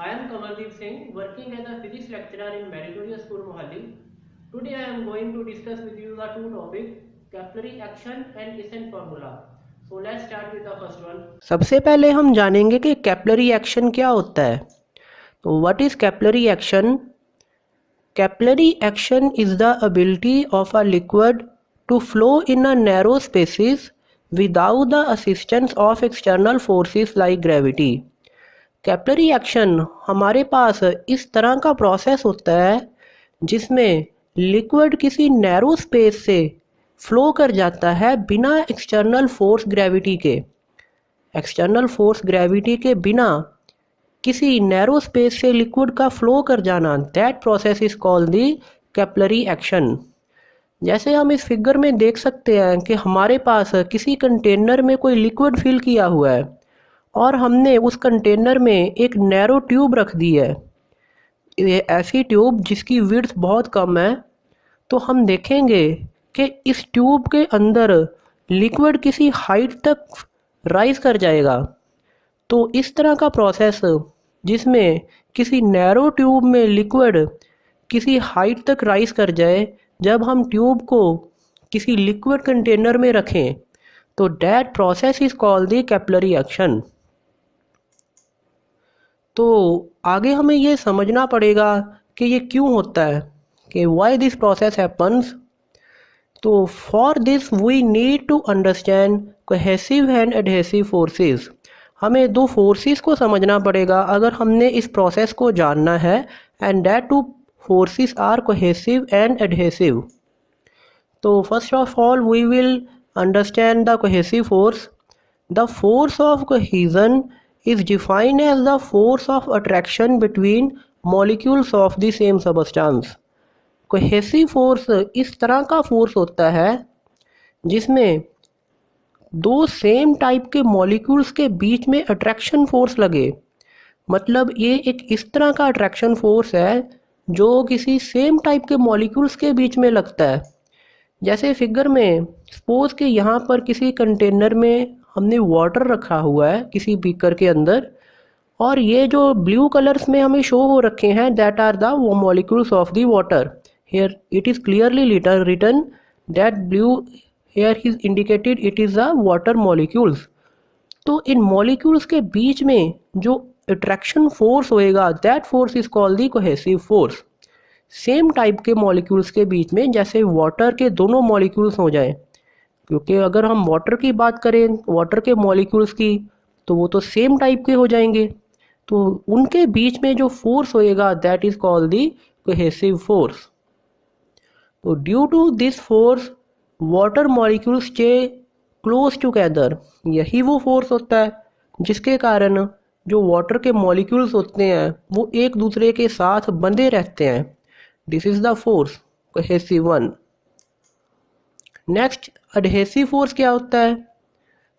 I am Kamaldeep Singh, working as a physics lecturer in Meritorious School, Mohali. Today I am going to discuss with you the two topics, capillary action and Eisen formula. So let's start with the first one. सबसे पहले हम जानेंगे कि capillary action क्या होता है. तो what is capillary action? Capillary action is the ability of a liquid to flow in a narrow spaces without the assistance of external forces like gravity. Capillary action हमारे पास इस तरह का प्रोसेस होता है जिसमें लिक्विड किसी नैरो स्पेस से flow कर जाता है बिना एक्सटर्नल फोर्स ग्रेविटी के. एक्सटर्नल फोर्स ग्रेविटी के बिना किसी नैरो स्पेस से लिक्विड का फ्लो कर जाना, that process is called the capillary action. जैसे हम इस फिगर में देख सकते हैं कि हमारे पास किसी कंटेनर में कोई लिक्विड फिल किया हुआ है और हमने उस कंटेनर में एक नैरो ट्यूब रख दी है. ये ऐसी ट्यूब जिसकी विड्थ बहुत कम है. तो हम देखेंगे कि इस ट्यूब के अंदर लिक्विड किसी हाइट तक राइज कर जाएगा. तो इस तरह का प्रोसेस जिसमें किसी नैरो ट्यूब में लिक्विड किसी हाइट तक राइज कर जाए, जब हम ट्यूब को किसी लिक्विड कंटेनर में रखें तो that process is called the capillary action. तो आगे हमें ये समझना पड़ेगा कि ये क्यों होता है, कि व्हाई दिस प्रोसेस हैपन्स. तो for this we need to understand cohesive and adhesive forces. हमें दो फोर्सेस को समझना पड़ेगा अगर हमने इस प्रोसेस को जानना है, and that two forces are cohesive and adhesive. तो first of all we will understand the cohesive force. The force of cohesion is defined as the force of attraction between molecules of the same substance. Cohesive force इस तरह का force होता है जिसमें दो same type के molecules के बीच में अट्रैक्शन फोर्स लगे. मतलब ये एक इस तरह का अट्रैक्शन फोर्स है जो किसी सेम टाइप के मॉलिक्यूल्स के बीच में लगता है. जैसे फिगर में सपोज कि यहाँ पर किसी कंटेनर में हमने वाटर रखा हुआ है किसी बीकर के अंदर, और ये जो ब्लू कलर्स में हमें शो हो रखे हैं that are the molecules of the water. Here it is clearly written that blue here is indicated it is the water molecules. तो इन मॉलिक्यूल्स के बीच में जो अट्रैक्शन फोर्स होएगा that force is called the cohesive force. Same type के molecules के बीच में, जैसे वाटर के दोनों मॉलिक्यूल्स हो जाएं, क्योंकि अगर हम वाटर की बात करें वाटर के मॉलिक्यूल्स की तो वो तो सेम टाइप के हो जाएंगे. तो उनके बीच में जो फोर्स होएगा that is called the cohesive force. तो due to this force water molecules stay close together. यही वो फोर्स होता है जिसके कारण जो वाटर के मॉलिक्यूल्स होते हैं वो एक दूसरे के साथ बंधे रहते हैं. This is the force cohesive one. Next adhesive force क्या होता है?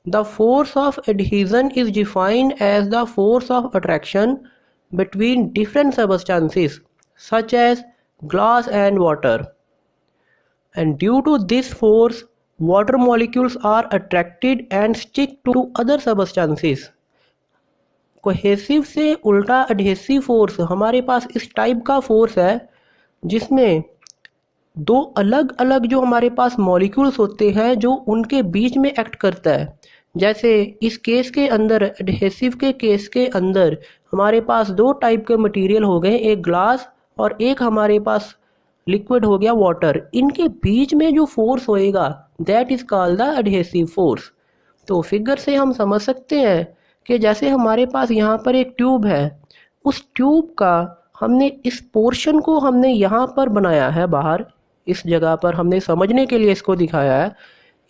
The force of adhesion is defined as the force of attraction between different substances such as glass and water. And due to this force water molecules are attracted and stick to other substances. Cohesive से उल्टा adhesive force हमारे पास इस type का force है जिसमें दो अलग अलग जो हमारे पास मॉलिक्यूल्स होते हैं जो उनके बीच में एक्ट करता है. जैसे इस केस के अंदर एडहेसिव के केस के अंदर हमारे पास दो टाइप के मटेरियल हो गए, एक ग्लास और एक हमारे पास लिक्विड हो गया वाटर. इनके बीच में जो फोर्स होएगा that is called the adhesive force. तो फिगर से हम समझ सकते हैं कि जैसे हमारे पास यहाँ पर एक ट्यूब है, उस ट्यूब का हमने इस पोर्शन को हमने यहाँ पर बनाया है बाहर, इस जगह पर हमने समझने के लिए इसको दिखाया है.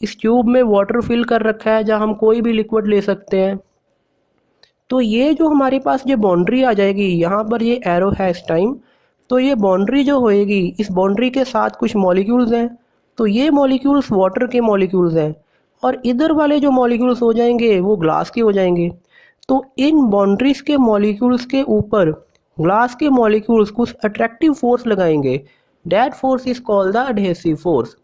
इस ट्यूब में वाटर फिल कर रखा है जहाँ हम कोई भी लिक्विड ले सकते हैं. तो ये जो हमारे पास ये बाउंड्री आ जाएगी, यहाँ पर ये एरो है इस टाइम, तो ये बाउंड्री जो होएगी इस बाउंड्री के साथ कुछ मॉलिक्यूल्स हैं. तो ये मॉलिक्यूल्स वाटर के मॉलिक्यूल्स हैं और इधर वाले जो मॉलिक्यूल्स हो जाएंगे वो ग्लास के हो जाएंगे. तो इन बाउंड्रीज के मॉलिक्यूल्स के ऊपर ग्लास के मॉलिक्यूल्स कुछ अट्रैक्टिव फोर्स लगाएंगे. That force is called the adhesive force.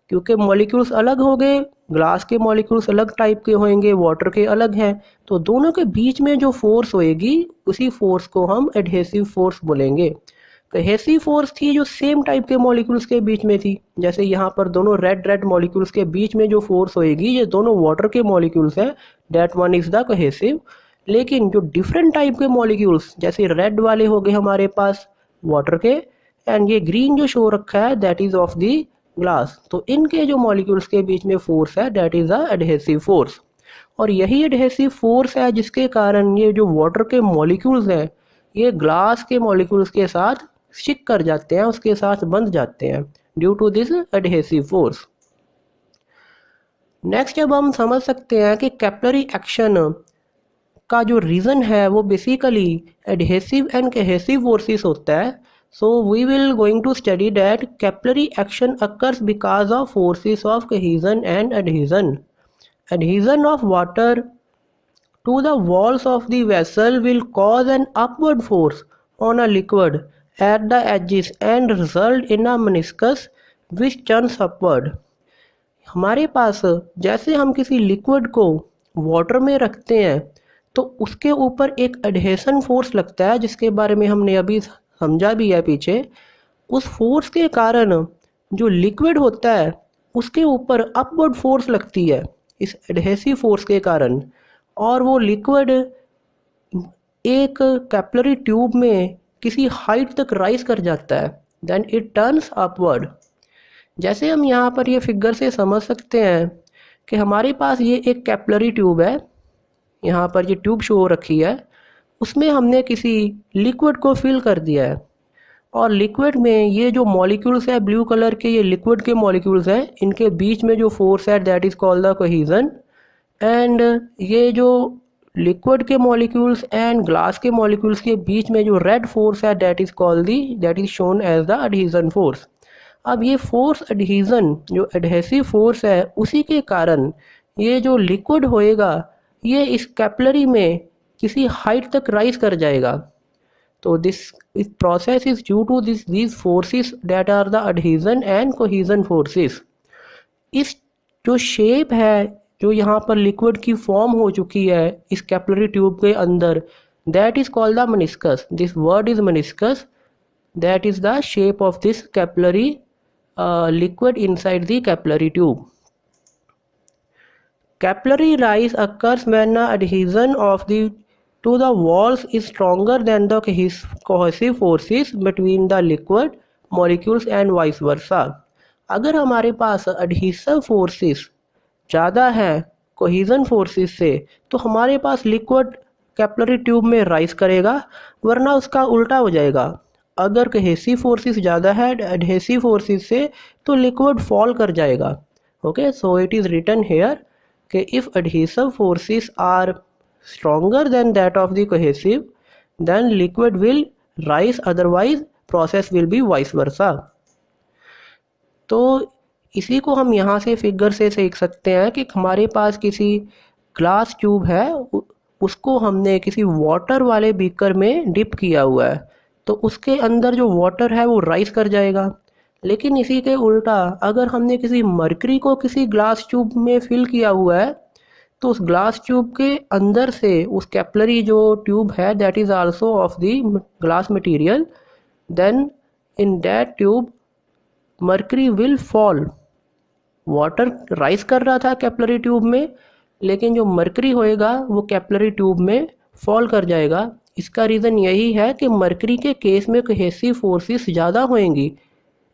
क्योंकि मॉलिक्यूल्स अलग हो गए, ग्लास के मॉलिक्यूल्स अलग टाइप के होंगे, वाटर के अलग हैं, तो दोनों के बीच में जो फोर्स होएगी उसी फोर्स को हम एडहेसिव फोर्स बोलेंगे। कोहेसिव फोर्स थी जो सेम टाइप के मॉलिक्यूल्स के बीच में थी, जैसे यहाँ पर दोनों रेड रेड मॉलिक्यूल्स के बीच में जो फोर्स होएगी, ये दोनों वाटर के मॉलिक्यूल्स हैं, that one is the cohesive. लेकिन जो डिफरेंट टाइप के मॉलिक्यूल्स, जैसे रेड वाले हो गए हमारे पास वाटर के, एंड ये ग्रीन जो शो रखा है that is of the glass, तो इनके जो मॉलिक्यूल्स के बीच में फोर्स है that is the adhesive force. और यही एडहेसिव फोर्स है जिसके कारण ये जो वाटर के मॉलिक्यूल्स हैं ये ग्लास के मॉलिक्यूल्स के साथ स्टिक कर जाते हैं, उसके साथ बंध जाते हैं due to this adhesive force. Next अब हम समझ सकते हैं कि कैपिलरी एक्शन का जो रीज़न है वो basically adhesive and cohesive forces होता है। So we will going to study that capillary action occurs because of forces of cohesion and adhesion. Adhesion of water to the walls of the vessel will cause an upward force on a liquid at the edges and result in a meniscus which turns upward। हमारे पास जैसे हम किसी liquid को water में रखते हैं तो उसके ऊपर एक एडहेशन फोर्स लगता है, जिसके बारे में हमने अभी समझा भी है पीछे। उस फोर्स के कारण जो लिक्विड होता है उसके ऊपर अपवर्ड फोर्स लगती है इस एडहेसिव फोर्स के कारण, और वो लिक्विड एक कैपिलरी ट्यूब में किसी हाइट तक राइज कर जाता है, देन इट टर्न्स अपवर्ड। जैसे हम यहाँ पर ये फिगर से समझ सकते हैं कि हमारे पास ये एक कैपिलरी ट्यूब है, यहाँ पर ये ट्यूब शो रखी है, उसमें हमने किसी लिक्विड को फिल कर दिया है, और लिक्विड में ये जो मॉलिक्यूल्स है ब्लू कलर के, ये लिक्विड के मॉलिक्यूल्स हैं, इनके बीच में जो फोर्स है that is called the cohesion. And ये जो लिक्विड के मॉलिक्यूल्स एंड ग्लास के मॉलिक्यूल्स के बीच में जो रेड फोर्स है that is shown as the adhesion force. अब ये फोर्स एडहेजन जो एडहेसिव फोर्स है उसी के कारण ये जो लिक्विड होएगा ये इस कैपिलरी में किसी हाइट तक राइज कर जाएगा। तो this process is due to these forces that are the adhesion and cohesion forces। इस जो शेप है जो यहाँ पर लिक्विड की फॉर्म हो चुकी है इस कैपिलरी ट्यूब के अंदर, that is called the meniscus. This word is meniscus, that is the shape of this capillary liquid inside the capillary tube. Capillary rise occurs when the adhesion of the to the walls is stronger than the cohesive forces between the liquid molecules and vice versa। अगर हमारे पास adhesive forces ज़्यादा है cohesion forces से तो हमारे पास liquid capillary tube में rise करेगा, वरना उसका उल्टा हो जाएगा। अगर cohesive forces ज़्यादा है adhesive forces से तो liquid फॉल कर जाएगा। Okay, so it is written here कि if adhesive forces are stronger than that of the cohesive then liquid will rise, otherwise process will be vice versa। तो इसी को हम यहाँ से फिगर से सीख सकते हैं कि हमारे पास किसी ग्लास ट्यूब है, उसको हमने किसी वाटर वाले बीकर में डिप किया हुआ है, तो उसके अंदर जो वाटर है वो राइज कर जाएगा। लेकिन इसी के उल्टा अगर हमने किसी मरकरी को किसी ग्लास ट्यूब में फिल किया हुआ है तो उस ग्लास ट्यूब के अंदर से उस कैपिलरी जो ट्यूब है that is also of the glass material, then in that tube mercury will fall. Water rise कर रहा था कैपिलरी ट्यूब में, लेकिन जो मरकरी होएगा वो कैपिलरी ट्यूब में फॉल कर जाएगा। इसका रीज़न यही है कि मरकरी के केस में कोहेसिव फोर्सेस ज़्यादा होंगी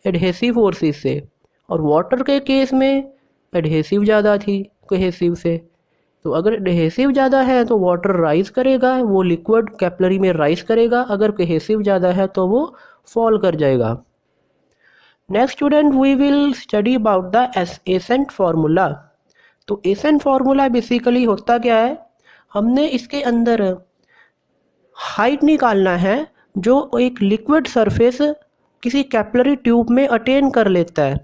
एडहेसिव फोर्सेस से, और वाटर के केस में एडहेसिव ज़्यादा थी कोहेसिव से। तो अगर एडहेसिव ज़्यादा है तो वाटर राइज करेगा, वो लिक्विड कैपिलरी में राइज करेगा, अगर कोहेसिव ज़्यादा है तो वो फॉल कर जाएगा। Next student we will study about the ascent formula. तो एसेंट फार्मूला बेसिकली होता क्या है, हमने इसके अंदर हाइट निकालना है जो एक लिक्विड सरफेस किसी कैपिलरी ट्यूब में अटेन कर लेता है।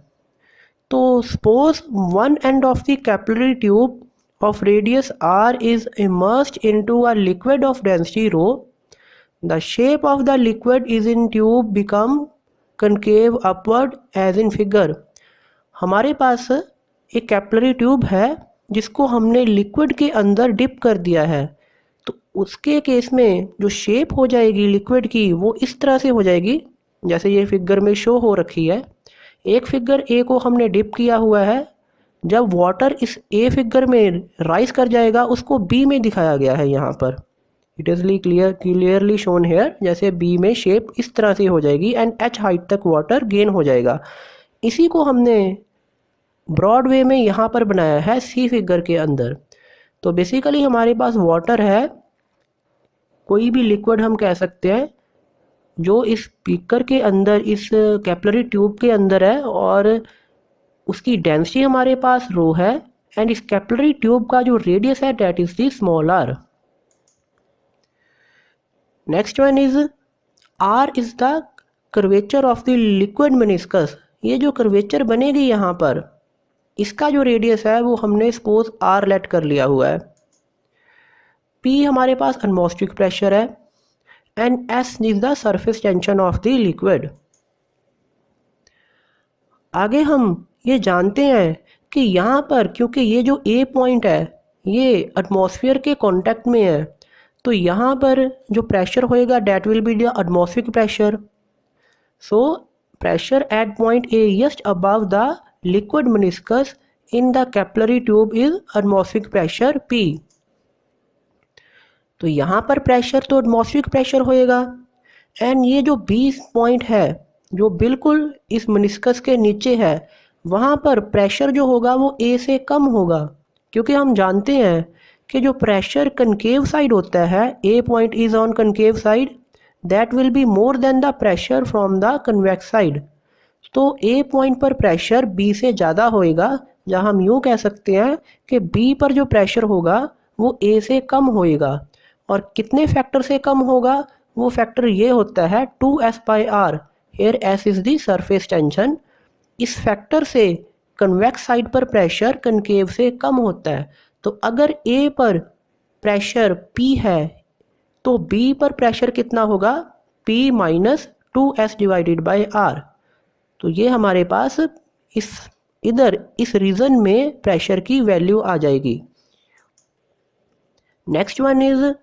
तो suppose one end of the capillary tube of radius r is immersed into a liquid of density rho, the shape of the liquid is in tube become concave upward as in figure। हमारे पास एक capillary tube है जिसको हमने liquid के अंदर dip कर दिया है, तो उसके केस में जो शेप हो जाएगी लिक्विड की वो इस तरह से हो जाएगी जैसे ये फिगर में शो हो रखी है। एक फिगर ए को हमने डिप किया हुआ है, जब वाटर इस ए फिगर में राइज कर जाएगा उसको बी में दिखाया गया है यहाँ पर। It is clearly shown here, जैसे बी में शेप इस तरह से हो जाएगी एंड एच हाइट तक वाटर गेन हो जाएगा। इसी को हमने ब्रॉड वे में यहाँ पर बनाया है सी फिगर के अंदर। तो बेसिकली हमारे पास वाटर है, कोई भी लिक्विड हम कह सकते हैं, जो इस बीकर के अंदर इस कैपिलरी ट्यूब के अंदर है और उसकी डेंसिटी हमारे पास रो है एंड इस कैपिलरी ट्यूब का जो रेडियस है that is the small r. Next one is r is the curvature of the liquid meniscus. ये जो कर्वेचर बनेगी यहाँ पर, इसका जो रेडियस है वो हमने सपोज आर लेट कर लिया हुआ है। पी हमारे पास एटमॉस्फेरिक प्रेशर है and S is the surface tension of the liquid. आगे हम ये जानते हैं कि यहाँ पर क्योंकि ये जो ए पॉइंट है ये एटमॉस्फेयर के कांटेक्ट में है, तो यहाँ पर जो प्रेशर होएगा that will be the atmospheric pressure. So pressure at point A just above the liquid meniscus in the capillary tube is atmospheric pressure P. तो यहाँ पर प्रेशर तो एटमॉस्फेरिक प्रेशर होएगा एंड ये जो बी पॉइंट है जो बिल्कुल इस मेनिस्कस के नीचे है, वहाँ पर प्रेशर जो होगा वो ए से कम होगा, क्योंकि हम जानते हैं कि जो प्रेशर कनकेव साइड होता है, A point is on concave side, that will be more than the pressure from the convex side. तो ए पॉइंट पर प्रेशर बी से ज़्यादा होएगा, जहाँ हम यूँ कह सकते हैं कि बी पर जो प्रेशर होगा वो ए से कम होएगा। और कितने फैक्टर से कम होगा, वो फैक्टर ये होता है 2s/r। Here S is the surface tension. इस फैक्टर से कन्वेक्स साइड पर प्रेशर कनकेव से कम होता है। तो अगर ए पर प्रेशर P है तो B पर प्रेशर कितना होगा, P minus 2s divided by R। तो ये हमारे पास इस रीजन में प्रेशर की वैल्यू आ जाएगी। नेक्स्ट वन इज,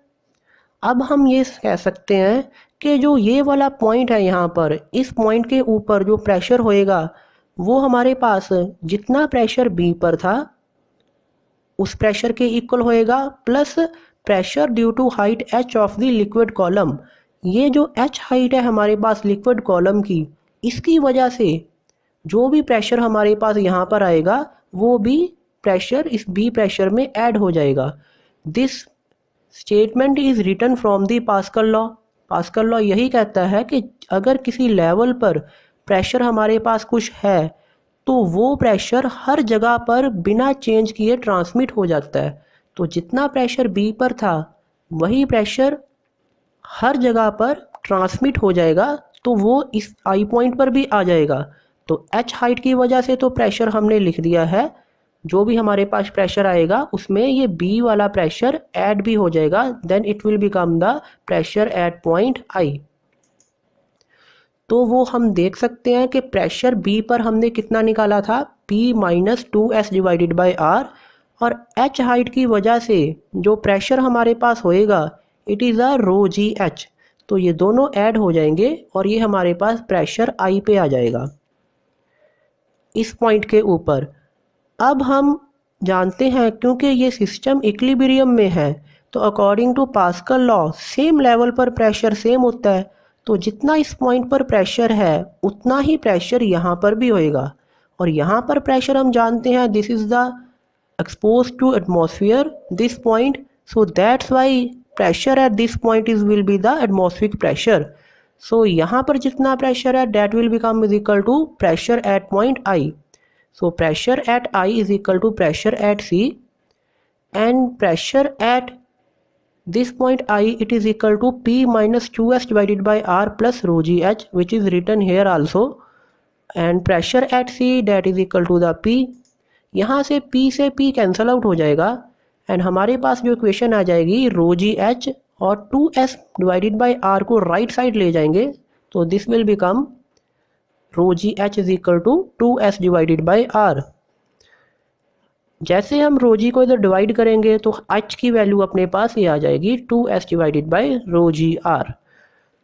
अब हम ये कह सकते हैं कि जो ये वाला पॉइंट है यहाँ पर, इस पॉइंट के ऊपर जो प्रेशर होएगा वो हमारे पास जितना प्रेशर बी पर था उस प्रेशर के इक्वल होएगा, plus pressure due to height H of the liquid column. ये जो एच हाइट है हमारे पास लिक्विड कॉलम की, इसकी वजह से जो भी प्रेशर हमारे पास यहाँ पर आएगा वो भी प्रेशर इस बी प्रेशर में ऐड हो जाएगा। This statement is written from the Pascal law. Pascal law यही कहता है कि अगर किसी लेवल पर प्रेशर हमारे पास कुछ है तो वो प्रेशर हर जगह पर बिना चेंज किए ट्रांसमिट हो जाता है। तो जितना प्रेशर बी पर था वही प्रेशर हर जगह पर ट्रांसमिट हो जाएगा, तो वो इस आई पॉइंट पर भी आ जाएगा। तो एच हाइट की वजह से तो प्रेशर हमने लिख दिया है, जो भी हमारे पास प्रेशर आएगा उसमें ये बी वाला प्रेशर ऐड भी हो जाएगा, then it will become the pressure at point I. तो वो हम देख सकते हैं कि प्रेशर बी पर हमने कितना निकाला था, P minus 2s divided by R, और एच हाइट की वजह से जो प्रेशर हमारे पास होएगा it is a rho G H. तो ये दोनों ऐड हो जाएंगे और ये हमारे पास प्रेशर आई पे आ जाएगा इस पॉइंट के ऊपर। अब हम जानते हैं क्योंकि ये सिस्टम इक्विलिब्रियम में है, तो according to Pascal law same level पर प्रेशर सेम होता है। तो जितना इस पॉइंट पर प्रेशर है उतना ही प्रेशर यहाँ पर भी होएगा, और यहाँ पर प्रेशर हम जानते हैं this is the expose to atmosphere this point, so that's why pressure at this point is will be the atmospheric pressure. So यहाँ पर जितना प्रेशर है that will become is equal to pressure at point I. So pressure at I is equal to pressure at C, and pressure at this point I it is equal to P minus 2s divided by R plus rho GH, which is written here also, and pressure at C that is equal to the P। यहाँ से P cancel out हो जाएगा and हमारे पास जो equation आ जाएगी रो GH, और 2s divided by R को right side ले जाएंगे तो this will become rho G H is equal to 2s divided by R. जैसे हम रो जी को इधर डिवाइड करेंगे तो एच की वैल्यू अपने पास ये आ जाएगी 2s divided by rho G R.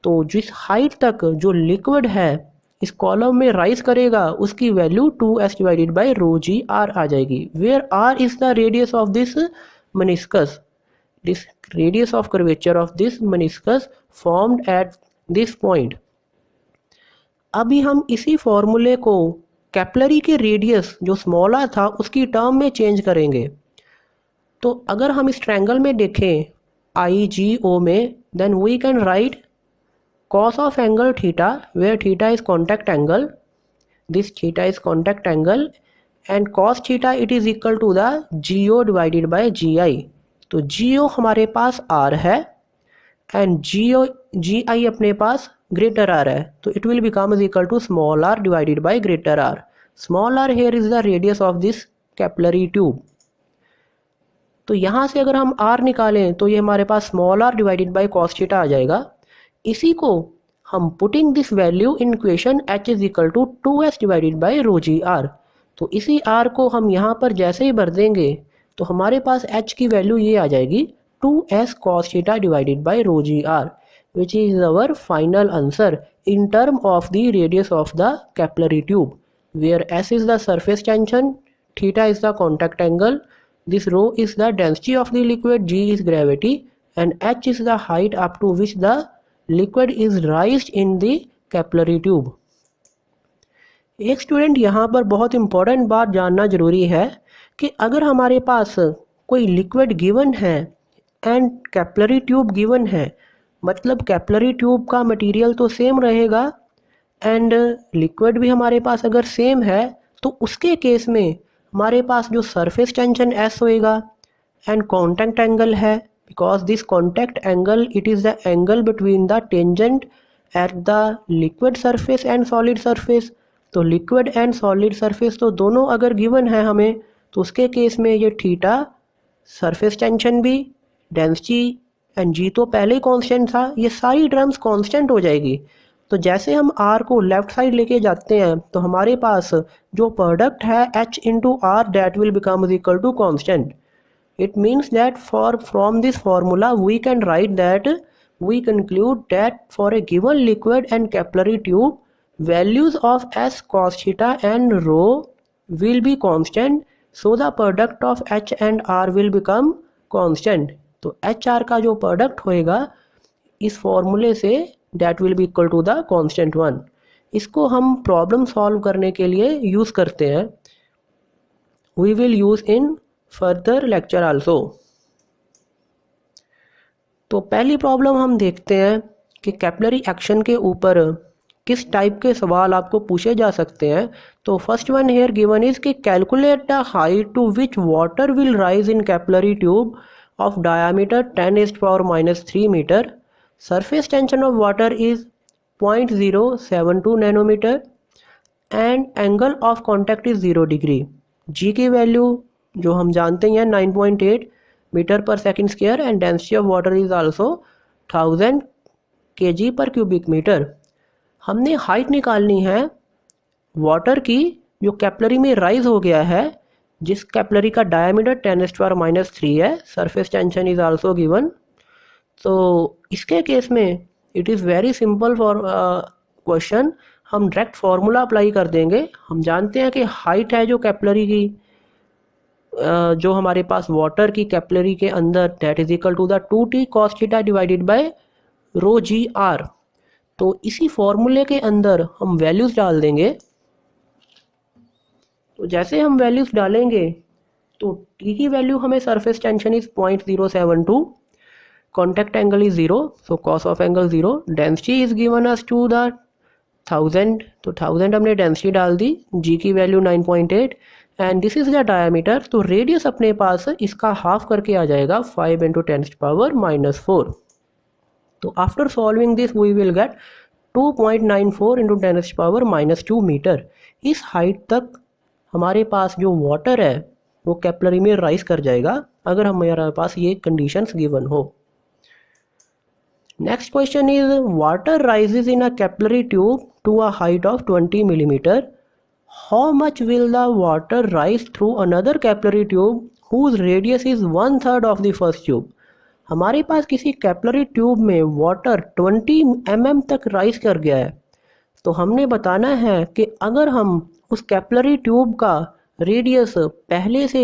तो जिस हाइट तक जो लिक्विड है इस कॉलम में राइज करेगा उसकी value 2s divided by rho G R आ जाएगी, where R is the radius of this meniscus. This radius of curvature of this meniscus formed at this point. अभी हम इसी फॉर्मूले को कैपलरी के रेडियस जो स्मॉल आर था उसकी टर्म में चेंज करेंगे। तो अगर हम इस ट्रायंगल में देखें आई जी ओ में, then we can write cos of angle theta, where theta is contact angle, this theta is contact angle, and cos theta it is equal to the GO divided by GI। तो GO हमारे पास R है and GI अपने पास greater R है, तो it will become is equal to small r divided by greater R। Small r here is the radius of this capillary tube. तो यहाँ से अगर हम R निकालें तो ये हमारे पास small r divided by cos theta आ जाएगा। इसी को हम putting this value in equation h is equal to 2s divided by rho G R. तो इसी r को हम यहाँ पर जैसे ही भर देंगे तो हमारे पास h की वैल्यू ये आ जाएगी 2s cos theta divided by rho G R, which is our final answer in term of the radius of the capillary tube, where s is the surface tension, theta is the contact angle, this rho is the density of the liquid, g is gravity, and h is the height up to which the liquid is raised in the capillary tube। एक student यहाँ पर बहुत important बात जानना ज़रूरी है कि अगर हमारे पास कोई लिक्विड गिवन है एंड कैपिलरी ट्यूब गिवन है, मतलब कैपिलरी ट्यूब का मटेरियल तो सेम रहेगा एंड लिक्विड भी हमारे पास अगर सेम है तो उसके केस में हमारे पास जो सरफेस टेंशन S होएगा एंड कॉन्टैक्ट एंगल है, because this contact angle it is the angle between the tangent at the liquid surface and solid surface. तो लिक्विड एंड सॉलिड सरफेस तो दोनों अगर गिवन है हमें तो उसके केस में ये थीटा, सरफेस टेंशन भी, डेंसिटी एंड जी तो पहले ही कांस्टेंट था, ये सारी टर्म्स कांस्टेंट हो जाएगी। तो जैसे हम आर को लेफ्ट साइड लेके जाते हैं तो हमारे पास जो प्रोडक्ट है H into R that will become equal to constant. It means that for from this formula we can write that we conclude that for a given liquid and capillary tube values of s cos theta and rho will be constant, so the product of h and r will become constant। तो H R का जो product होएगा इस फॉर्मूले से that will be equal to the constant one. इसको हम problem solve करने के लिए यूज़ करते हैं, we will use in further lecture also. तो पहली प्रॉब्लम हम देखते हैं कि कैपिलरी एक्शन के ऊपर किस टाइप के सवाल आपको पूछे जा सकते हैं। तो first one here given is कि calculate the height to which water will rise in capillary tube of diameter 10⁻³ meter, surface tension of water is 0.072 nanometer and angle of contact is 0 degree। G की value जो हम जानते हैं 9.8 metre पर second square and density of water is also 1000 kg पर cubic metre. हमने height निकालनी है वाटर की जो कैपिलरी में राइज हो गया है, जिस कैपिलरी का डायमीटर 10⁻³ है, surface tension is also given. तो इसके केस में it is very simple for question, हम डायरेक्ट फार्मूला अप्लाई कर देंगे। हम जानते हैं कि हाइट है जो कैपिलरी की जो हमारे पास वाटर की कैपिलरी के अंदर that is equal to the 2t cos theta divided by rho G R. तो इसी फॉर्मूले के अंदर हम वैल्यूज़ डाल देंगे। तो जैसे हम वैल्यूज़ डालेंगे तो टी की वैल्यू हमें surface tension is 0.072, contact angle is 0, so cos of angle 0, density is given us to the 1000, तो 1000 हमने डेंसिटी डाल दी, जी की value 9.8 and this is the diameter. तो रेडियस अपने पास इसका हाफ करके आ जाएगा 5 × 10⁻⁻4। तो after solving this we will get 2.94 × 10⁻⁻2 metre. इस हाइट तक हमारे पास जो वाटर है वो कैपिलरी में राइज कर जाएगा अगर हमारे पास ये कंडीशंस गिवन हो। Next question is water rises in a capillary tube to a height of 20 millimeter, how much will the water rise through another capillary tube whose radius is 1/3 of the first tube? हमारे पास किसी capillary tube में water 20 mm तक rise कर गया है, तो हमने बताना है कि अगर हम उस कैपिलरी ट्यूब का रेडियस पहले से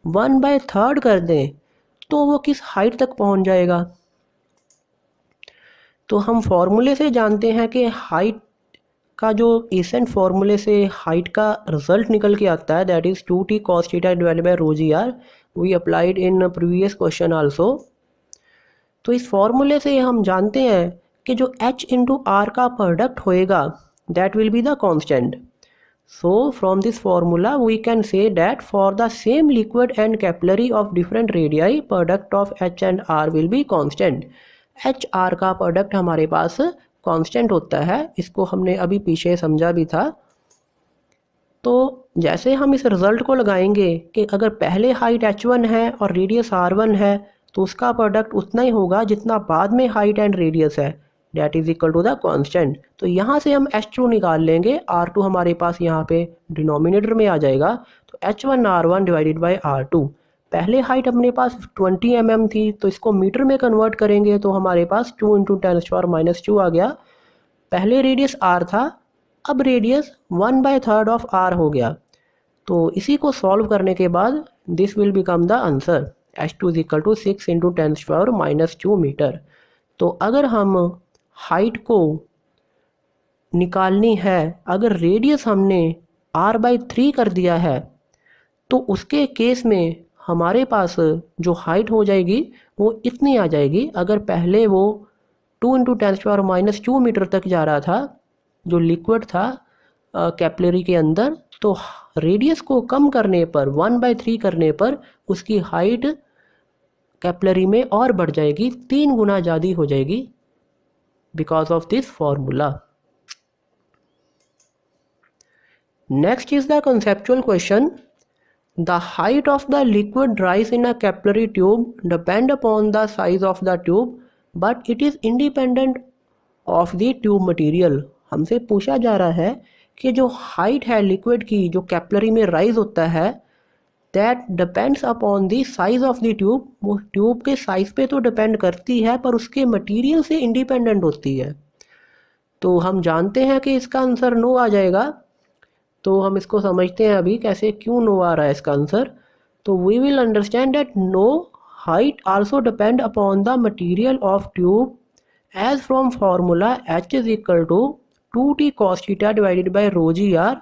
1/3 कर दें तो वो किस हाइट तक पहुंच जाएगा। तो हम फॉर्मूले से जानते हैं कि हाइट का जो एसेंट फॉर्मूले से हाइट का रिजल्ट निकल के आता है, that is 2t cos theta divided by rho G R. We applied in previous question also. तो इस फॉर्मूले से हम जानते हैं कि जो h इंटू आर का प्रोडक्ट होएगा that will be the constant. So from this formula we can say that for the same liquid and capillary of different radii, product of H and R will be constant. H R का product हमारे पास constant होता है, इसको हमने अभी पीछे समझा भी था। तो जैसे हम इस रिजल्ट को लगाएंगे कि अगर पहले हाइट H1 है और रेडियस R1 है तो उसका प्रोडक्ट उतना ही होगा जितना बाद में हाइट एंड रेडियस है, that is equal to the constant. तो यहाँ से हम H2 निकाल लेंगे, R2 हमारे पास यहाँ पे डिनोमिनेटर में आ जाएगा, तो H1 R1 divided by R2। पहले हाइट अपने पास 20 mm थी, तो इसको मीटर में कन्वर्ट करेंगे तो हमारे पास 2 इंटू 10⁻² आ गया। पहले रेडियस R था, अब रेडियस 1/3 ऑफ R हो गया। तो इसी को सॉल्व करने के बाद this will become the answer, H2 is equal to 6 into 10⁻² metre. तो अगर हम हाइट को निकालनी है, अगर रेडियस हमने R/3 कर दिया है तो उसके केस में हमारे पास जो हाइट हो जाएगी वो इतनी आ जाएगी। अगर पहले वो 2 इंटू 10⁻² मीटर तक जा रहा था जो लिक्विड था कैपिलरी के अंदर, तो रेडियस को कम करने पर 1/3 करने पर उसकी हाइट कैपिलरी में और बढ़ जाएगी, 3 गुना ज़्यादा हो जाएगी because of this formula. Next is the conceptual question. The height of the liquid rise in a capillary tube depend upon the size of the tube, but it is independent of the tube material. हमसे पूछा जा रहा है कि जो height है liquid की जो कैपिलरी में राइज होता है, that depends upon the size of the tube. वो ट्यूब के साइज पे तो डिपेंड करती है पर उसके मटेरियल से इंडिपेंडेंट होती है। तो हम जानते हैं कि इसका आंसर नो आ जाएगा, तो हम इसको समझते हैं अभी कैसे, क्यों नो आ रहा है इसका आंसर। तो we will understand that no height also depend upon the material of tube as from formula H is equal to 2t cos theta divided by rho G R.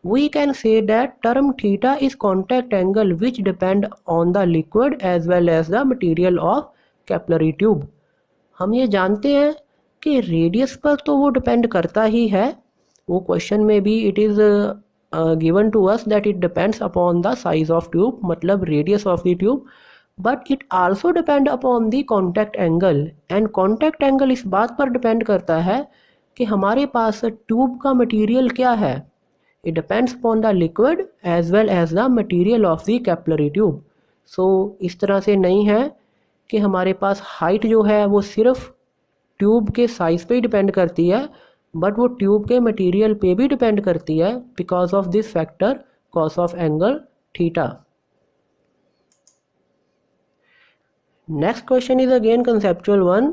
We can say that term theta is contact angle which depend on the liquid as well as the material of capillary tube. हम ये जानते हैं कि radius पर तो वो depend करता ही है, वो क्वेश्चन में भी it is given to us that it depends upon the size of tube, मतलब radius of the tube, but it also depend upon the contact angle. And contact angle इस बात पर डिपेंड करता है कि हमारे पास ट्यूब का मटीरियल क्या है। It depends upon the liquid as well as the material of the capillary tube. So इस तरह से नहीं है कि हमारे पास हाइट जो है वो सिर्फ ट्यूब के साइज पे ही डिपेंड करती है, बट वो ट्यूब के मटेरियल पे भी डिपेंड करती है because of this factor cos of angle theta. Next question is again conceptual one.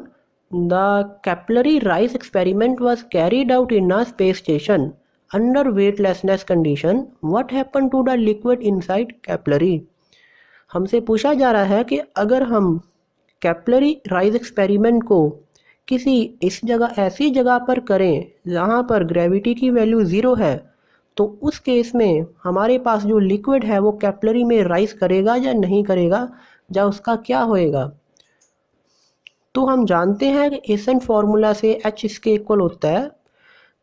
The capillary rise experiment was carried out in a space station under weightlessness condition. What happened to the liquid inside capillary? हमसे पूछा जा रहा है कि अगर हम capillary rise experiment को किसी इस जगह ऐसी जगह पर करें जहाँ पर ग्रेविटी की वैल्यू 0 है, तो उस केस में हमारे पास जो लिक्विड है वो कैपिलरी में राइज करेगा या नहीं करेगा, या उसका क्या होएगा। तो हम जानते हैं कि एसेंट फार्मूला से H इसके इक्वल होता है,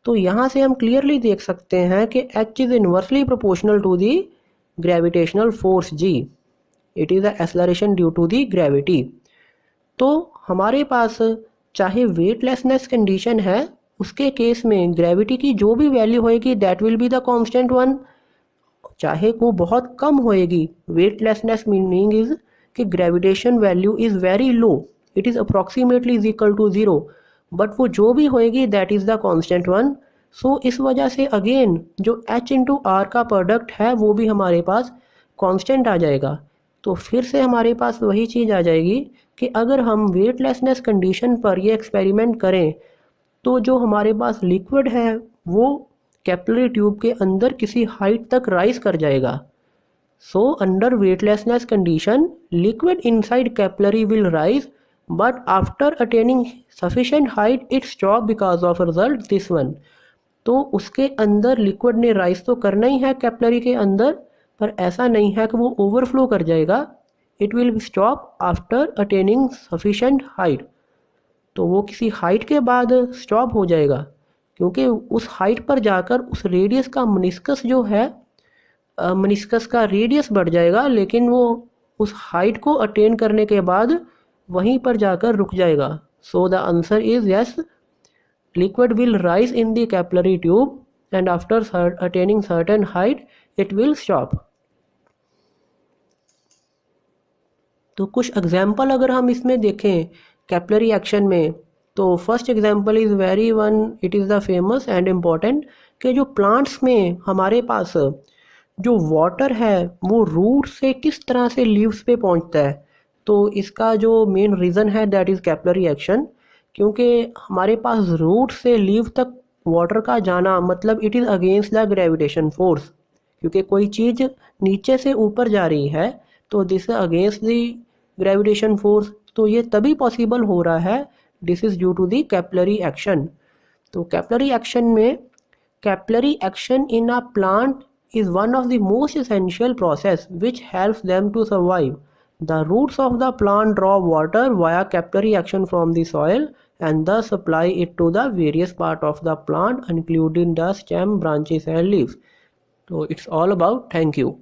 तो यहाँ से हम क्लियरली देख सकते हैं कि H is inversely proportional to the gravitational force G. It is the acceleration due to the gravity. तो हमारे पास चाहे वेटलेसनेस कंडीशन है, उसके केस में ग्रेविटी की जो भी वैल्यू होएगी that will be the constant one, चाहे वो बहुत कम होएगी। वेटलेसनेस मीनिंग इज कि gravitation value is very low, it is approximately is equal to 0, but वो जो भी होएगी that is the constant one. So इस वजह से अगेन जो H/R का प्रोडक्ट है वो भी हमारे पास कांस्टेंट आ जाएगा। तो फिर से हमारे पास वही चीज़ आ जाएगी कि अगर हम वेटलेसनेस कंडीशन पर ये एक्सपेरिमेंट करें तो जो हमारे पास लिक्विड है वो कैपिलरी ट्यूब के अंदर किसी हाइट तक राइज कर जाएगा। So under weightlessness condition, liquid inside capillary will rise, but after attaining sufficient height, it stop because of result this one. तो उसके अंदर लिक्विड ने राइज तो करना ही है कैपिलरी के अंदर, पर ऐसा नहीं है कि वो ओवरफ्लो कर जाएगा। It will stop after attaining sufficient height. तो वो किसी हाइट के बाद स्टॉप हो जाएगा, क्योंकि उस हाइट पर जाकर उस रेडियस का मनिस्कस जो है मनिस्कस का रेडियस बढ़ जाएगा, लेकिन वो उस हाइट को अटेन करने के बाद वहीं पर जाकर रुक जाएगा। So the answer is yes, liquid will rise in the capillary tube and after attaining certain height it will stop. तो कुछ एग्जाम्पल अगर हम इसमें देखें कैपिलरी एक्शन में, तो first example is very one, it is the famous and important, कि जो प्लांट्स में हमारे पास जो वाटर है वो रूट से किस तरह से लीव्स पे पहुंचता है। तो इसका जो मेन रीज़न है दैट इज़ कैपिलरी एक्शन, क्योंकि हमारे पास रूट से लीव तक वाटर का जाना मतलब it is against the gravitation force, क्योंकि कोई चीज़ नीचे से ऊपर जा रही है तो this is against the gravitation force. तो ये तभी पॉसिबल हो रहा है, this is due to the capillary action. तो कैपिलरी एक्शन में capillary action in a plant is one of the most essential process which helps them to survive. The roots of the plant draw water via capillary action from the soil and thus supply it to the various part of the plant including the stem, branches and leaves. So it's all about. Thank you.